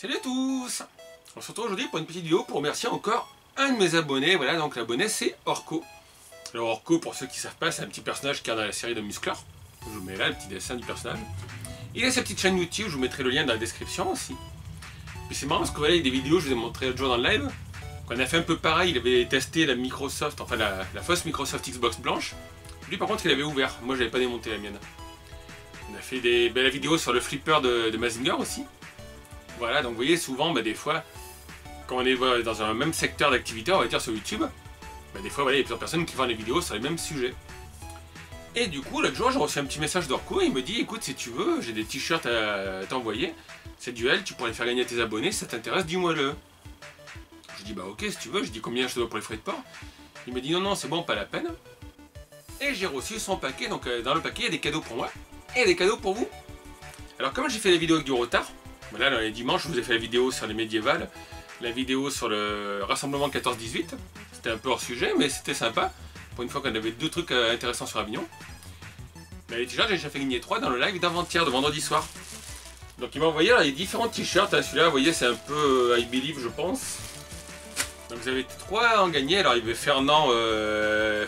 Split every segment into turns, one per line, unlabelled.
Salut à tous! On se retrouve aujourd'hui pour une petite vidéo pour remercier encore un de mes abonnés. Voilà, donc l'abonné c'est Orco. Alors Orco, pour ceux qui ne savent pas, c'est un petit personnage qui est dans la série de Musclor. Je vous mets là le petit dessin du personnage. Il a sa petite chaîne YouTube, je vous mettrai le lien dans la description aussi. Puis c'est marrant parce que voilà, il y a des vidéos, je vous ai montré l'autre jour dans le live. Qu'on a fait un peu pareil, il avait testé la Microsoft, enfin la fausse Microsoft Xbox blanche. Lui par contre il avait ouvert, moi j'avais pas démonté la mienne. On a fait des belles vidéos sur le flipper de Mazinger aussi. Voilà, donc vous voyez souvent, des fois, quand on est dans un même secteur d'activité, on va dire sur YouTube, des fois voilà, il y a plusieurs personnes qui font des vidéos sur les mêmes sujets. Et du coup, l'autre jour, j'ai reçu un petit message d'Orco, il me dit, écoute, si tu veux, j'ai des t-shirts à t'envoyer, c'est duel, tu pourrais les faire gagner à tes abonnés, si ça t'intéresse, dis-moi-le. Je dis, bah ok, si tu veux, je dis combien je te dois pour les frais de port. Il me dit, non, non, c'est bon, pas la peine. Et j'ai reçu son paquet, donc dans le paquet, il y a des cadeaux pour moi, et des cadeaux pour vous. Alors comme j'ai fait les vidéos avec du retard, voilà, dans les dimanches, je vous ai fait la vidéo sur les médiévales, la vidéo sur le rassemblement 14-18. C'était un peu hors sujet, mais c'était sympa. Pour une fois qu'on avait deux trucs intéressants sur Avignon. Mais les t-shirts, j'ai déjà fait gagner 3 dans le live d'avant-hier, de vendredi soir. Donc il m'a envoyé les différents t-shirts. Celui-là, vous voyez, c'est un peu I Believe, je pense. Donc vous avez 3 à en gagner. Alors il y avait Fernand Le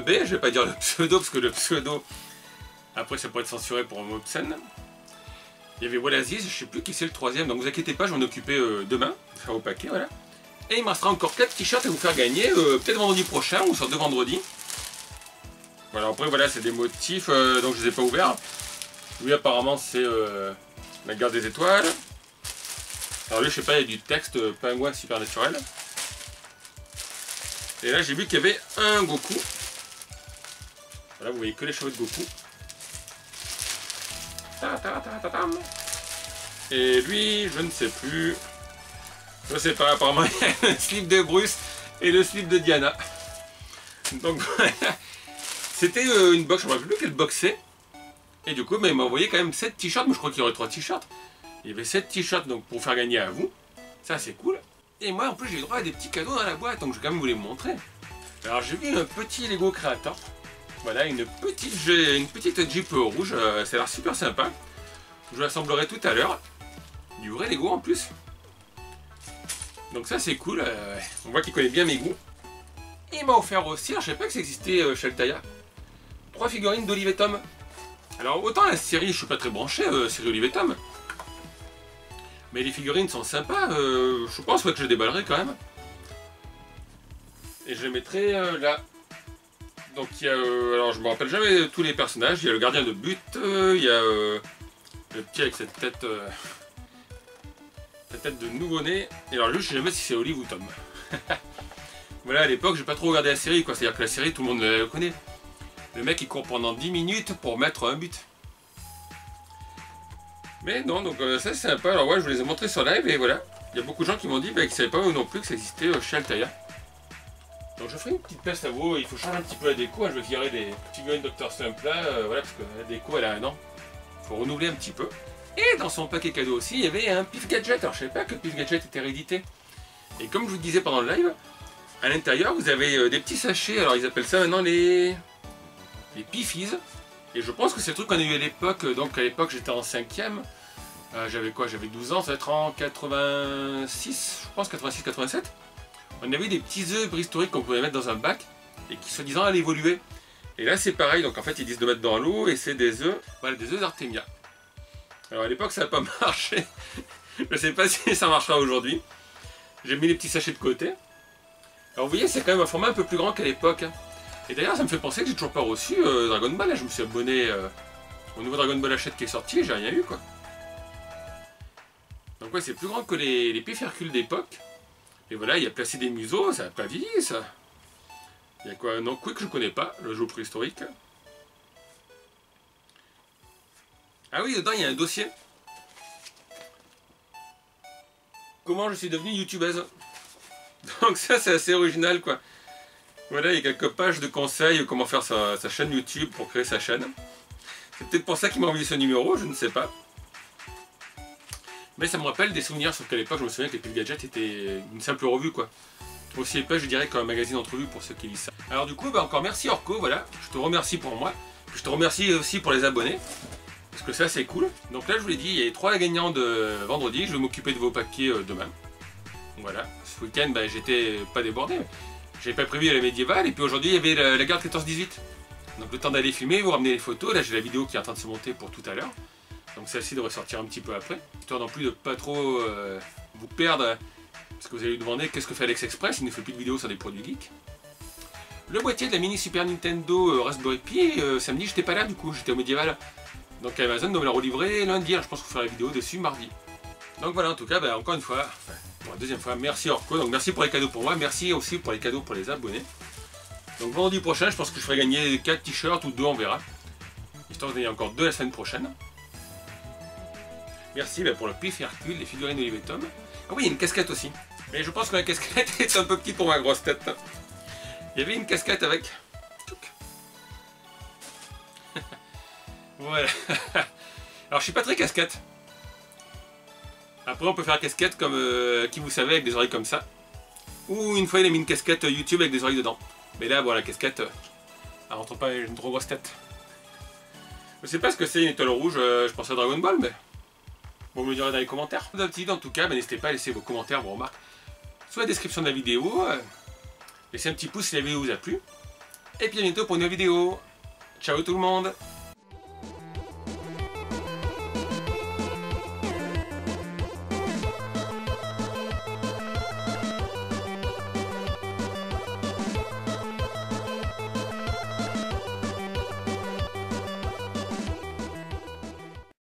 B, je vais pas dire le pseudo, parce que le pseudo, après ça pourrait être censuré pour un mot obscène. Il y avait Wallaziz, je sais plus qui c'est le troisième, donc vous inquiétez pas, je vais m'en occuper demain, faire au paquet, voilà. Et il me restera encore 4 t-shirts à vous faire gagner, peut-être vendredi prochain ou sur 2 vendredis. Voilà, après voilà, c'est des motifs, donc je les ai pas ouverts. Lui apparemment c'est la guerre des étoiles. Alors lui, je sais pas, il y a du texte pingouin supernaturel. Et là j'ai vu qu'il y avait un Goku. Voilà, vous voyez que les cheveux de Goku. Et lui, je ne sais plus. Je sais pas, apparemment il y a le slip de Bruce et le slip de Diana. Donc voilà. C'était une box, je ne me rappelle plus quelle box c'est. Et du coup, il m'a envoyé quand même 7 t-shirts, mais je crois qu'il y aurait 3 t-shirts. Il y avait 7 t-shirts donc pour faire gagner à vous. Ça c'est cool. Et moi en plus j'ai eu droit à des petits cadeaux dans la boîte, donc je vais quand même vous les montrer. Alors j'ai vu un petit Lego Creator. Voilà, une petite Jeep rouge, ça a l'air super sympa. Je l'assemblerai tout à l'heure. Du vrai Lego en plus. Donc ça c'est cool, on voit qu'il connaît bien mes goûts. Il m'a offert aussi, alors je ne savais pas que ça existait chez Altaïa, 3 figurines d'Olive et Tom. Alors autant la série, je ne suis pas très branché, série Olive et Tom. Mais les figurines sont sympas, je pense que je les déballerai quand même. Et je les mettrai là. Donc il y a, alors je me rappelle jamais tous les personnages, il y a le gardien de but, il y a le petit avec cette tête de nouveau-né, et alors lui je sais jamais si c'est Olive ou Tom. Voilà, à l'époque j'ai pas trop regardé la série, quoi, c'est-à-dire que la série tout le monde la connaît. Le mec il court pendant 10 minutes pour mettre un but. Mais non, donc ça c'est sympa, alors ouais je vous les ai montrés sur live et voilà. Il y a beaucoup de gens qui m'ont dit qu'ils ne savaient pas eux non plus que ça existait chez Altaïa. Donc je ferai une petite peste à vous, il faut changer un petit peu la déco, je vais virer des petits figurines Dr Slump là, voilà, parce que la déco elle a un an, il faut renouveler un petit peu. Et dans son paquet cadeau aussi, il y avait un Pif Gadget, alors je savais pas que Pif Gadget était réédité. Et comme je vous disais pendant le live, à l'intérieur vous avez des petits sachets, alors ils appellent ça maintenant les Pifies. Et je pense que c'est le truc qu'on a eu à l'époque, donc à l'époque j'étais en 5ème, j'avais quoi, j'avais 12 ans, ça va être en 86, je pense 86-87. On avait des petits œufs préhistoriques qu'on pouvait mettre dans un bac et qui soi-disant allaient évoluer. Et là c'est pareil, donc en fait ils disent de mettre dans l'eau et c'est des œufs, voilà, des œufs d'Artemia. Alors à l'époque ça n'a pas marché, je sais pas si ça marchera aujourd'hui. J'ai mis les petits sachets de côté. Alors vous voyez c'est quand même un format un peu plus grand qu'à l'époque. Et d'ailleurs ça me fait penser que j'ai toujours pas reçu Dragon Ball, là je me suis abonné au nouveau Dragon Ball Hachette qui est sorti et j'ai rien eu quoi. Donc ouais c'est plus grand que les Pif Hercule d'époque. Et voilà, il y a placé des museaux, ça n'a pas vieilli ça. Il y a quoi? Non, Quick je connais pas, le jeu préhistorique. Ah oui, dedans il y a un dossier. Comment je suis devenue youtubeuse. Donc ça c'est assez original quoi. Voilà, il y a quelques pages de conseils comment faire sa chaîne YouTube pour créer sa chaîne. C'est peut-être pour ça qu'il m'a envoyé ce numéro, je ne sais pas. Mais ça me rappelle des souvenirs, sauf qu'à l'époque je me souviens que les Pif Gadget étaient une simple revue quoi. Aussi épais je dirais qu'un magazine d'entrevue pour ceux qui lisent ça. Alors du coup encore merci Orco, voilà, je te remercie pour moi. Je te remercie aussi pour les abonnés. Parce que ça c'est cool. Donc là je vous l'ai dit, il y a 3 gagnants de vendredi, je vais m'occuper de vos paquets demain. Voilà, ce week-end j'étais pas débordé. J'avais pas prévu la médiévale et puis aujourd'hui il y avait la garde 14-18. Donc le temps d'aller filmer, vous ramener les photos, là j'ai la vidéo qui est en train de se monter pour tout à l'heure. Donc celle-ci devrait sortir un petit peu après. Histoire non plus de pas trop vous perdre. Parce que vous allez lui demander qu'est-ce que fait Alex Express, il ne fait plus de vidéos sur des produits geeks. Le boîtier de la mini Super Nintendo Raspberry Pi, samedi j'étais pas là du coup, j'étais au médiéval. Donc Amazon doit me la relivrer lundi, alors je pense qu'on fera la vidéo dessus mardi. Donc voilà, en tout cas, encore une fois, pour la deuxième fois, merci Orco. Donc merci pour les cadeaux pour moi, merci aussi pour les cadeaux pour les abonnés. Donc vendredi prochain, je pense que je ferai gagner 4 t-shirts ou 2, on verra. Histoire de gagner encore 2 la semaine prochaine. Merci pour le pif Hercule, les figurines Olivier Tom. Ah oui, il y a une casquette aussi. Mais je pense que la casquette est un peu petite pour ma grosse tête. Il y avait une casquette avec... Voilà. Alors je suis pas très casquette. Après on peut faire casquette comme qui vous savez avec des oreilles comme ça. Ou une fois il a mis une casquette YouTube avec des oreilles dedans. Mais là bon la casquette, elle rentre pas, j'ai une trop grosse tête. Je sais pas ce que c'est une étoile rouge, je pensais à Dragon Ball mais... Vous me le direz dans les commentaires. D'habitude en tout cas, n'hésitez pas à laisser vos commentaires, vos remarques sous la description de la vidéo. Laissez un petit pouce si la vidéo vous a plu. Et puis à bientôt pour une nouvelle vidéo. Ciao tout le monde!